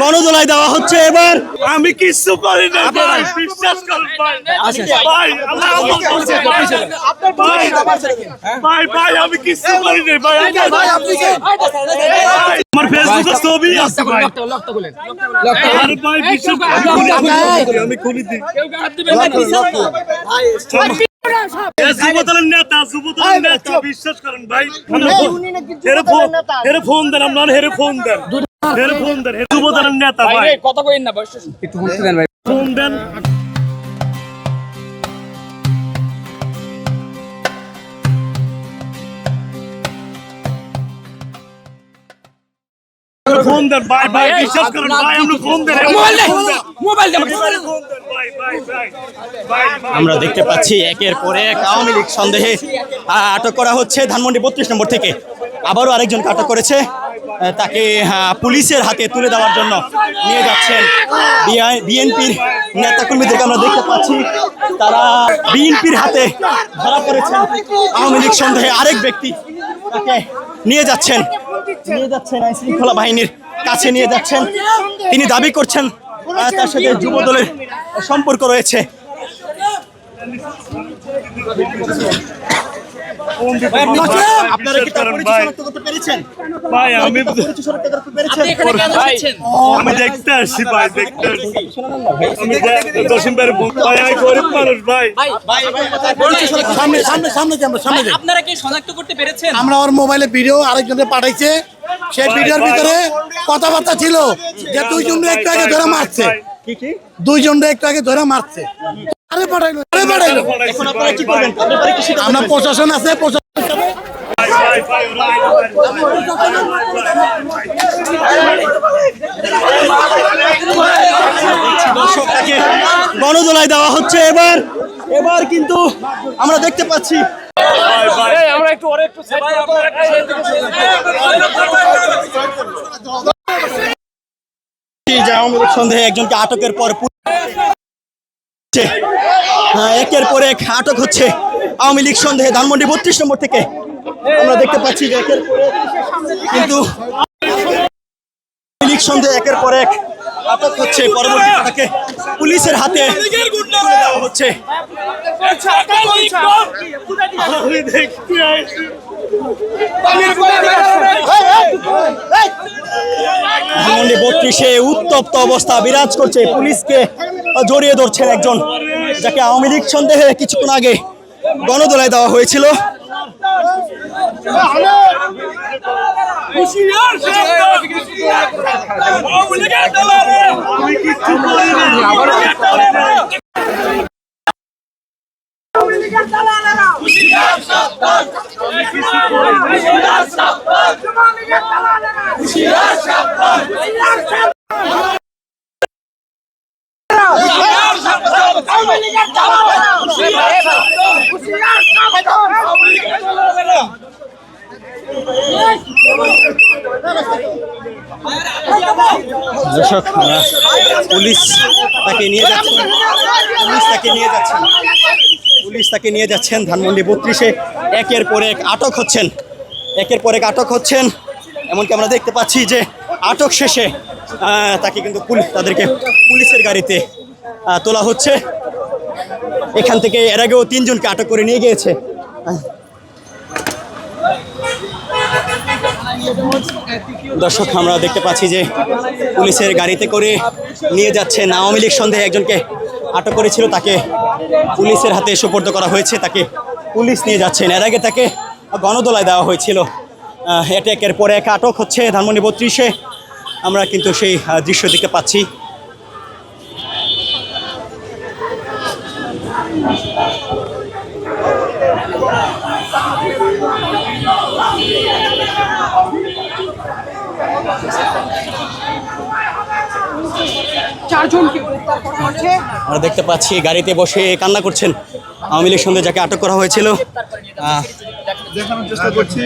গণদোলায় দেওয়া হচ্ছে এবার। আমি কিছু করি না ভাই, বিশ্বাস করুন ভাই। ভাই আল্লাহ ভাই ভাই আমি কিছু করি না ভাই। আমার ফেসবুকে ছবি আছে ভাই। আরে ভাই বিশ্বাস আমি খুলি দিই। যুবদলের নেতা বিশ্বাস করেন ভাই। হেরে ফোন দেন, আপনার হেরে ফোন দেন, হেরে ফোন দেন। যুবদলের নেতা ভাই, কথা কইন না একটু শুনতে দেন ভাই। ফোন দেন। ফোন দেন ভাই, ভাই বিশ্বাস করেন ভাই, আমরা ফোন দেন, মোবাইল দেন ভাই ভাই ভাই ভাই। আমরা দেখতে পাচ্ছি একের পর এক আওয়ামী লীগ সন্দেহে আটক করা হচ্ছে ধানমন্ডি 32 নম্বর থেকে। আবারও আরেকজনকে আটক করেছে, তাকে পুলিশের হাতে তুলে দেওয়ার জন্য নিয়ে যাচ্ছেন। বিএনপির নেতাকর্মীদেরকে আমরা দেখতে পাচ্ছি, তারা বিএনপির হাতে ধরা পড়েছেন আওয়ামী লীগ সন্দেহে আরেক ব্যক্তি, তাকে নিয়ে যাচ্ছেন আইন শৃঙ্খলা বাহিনীর কাছে নিয়ে যাচ্ছেন। তিনি দাবি করছেন তার সাথে যুবদলের সম্পর্ক রয়েছে। আপনারা কি তার পরিচয় শনাক্ত করতে পেরেছেন? ভাই আমি পেরেছেন? আমি দেখতে আসছি ভাই, দেখতে আসছি। আমি দশম বের ভাই, আমি গরিব মানুষ ভাই। আপনারা কি শনাক্ত করতে পেরেছেন? আমরা ওর মোবাইলে ভিডিও আরেকজনকে পাঠাইছে, সেই ভিডিওর ভিতরে কথাবার্তা ছিল যে দুইজনকে একটু আগে ধরে মারছে, দুইজনকে একটু আগে ধরে মারছে। আরে পাঠাইলো। এখন আপনারা কি করবেন? আমরা প্রশাসন আছে, দর্শকটাকে গণদোলায় দেওয়া হচ্ছে এবার কিন্তু আমরা দেখতে পাচ্ছি আমরা একটু আওয়ামী লীগ সন্দেহে একজনকে আটকের পর একের পর এক আটক হচ্ছে আওয়ামী লীগ সন্দেহে ধানমন্ডি 32 নম্বর থেকে। আমরা দেখতে পাচ্ছি যে একের পর এক কিন্তু আওয়ামী লীগ সন্দেহে একের পর এক আটক হচ্ছে। পরবর্তীতে তাকে পুলিশের হাতে তুলে দেওয়া হচ্ছে। ধানমন্ডি 32-এ উত্তপ্ত অবস্থা বিরাজ করছে। পুলিশকে জড়িয়ে ধরছেন একজন, যাকে আওয়ামী লীগ সন্দেহে কিছুক্ষণ আগে গণদোলায় দেওয়া হয়েছিল। দর্শক, পুলিশ তাকে নিয়ে যাচ্ছেন ধানমন্ডি 32-এ। একের পর এক আটক হচ্ছেন। এমনকি আমরা দেখতে পাচ্ছি যে আটক শেষে তাকে কিন্তু তাদেরকে পুলিশের গাড়িতে তোলা হচ্ছে। এখান থেকে এর আগেও 3 জনকে আটক করে নিয়ে গিয়েছে। দর্শক, আমরা দেখতে পাচ্ছি যে পুলিশের গাড়িতে করে নিয়ে যাচ্ছেন। আওয়ামী লীগ সন্দেহে একজনকে আটক করেছিল, তাকে পুলিশের হাতে সোপর্দ করা হয়েছে। তাকে পুলিশ নিয়ে যাচ্ছেন। এর আগে তাকে গণদোলায় দেওয়া হয়েছিল। এটা একের পর এক আটক হচ্ছে ধানমন্ডি 32-এ। আমরা কিন্তু সেই দৃশ্য দেখতে পাচ্ছি। আমরা দেখতে পাচ্ছি গাড়িতে বসে কান্না করছেন আওয়ামী লীগ সন্দেহে যাকে আটক করা হয়েছিল। দেখানোর চেষ্টা করছি।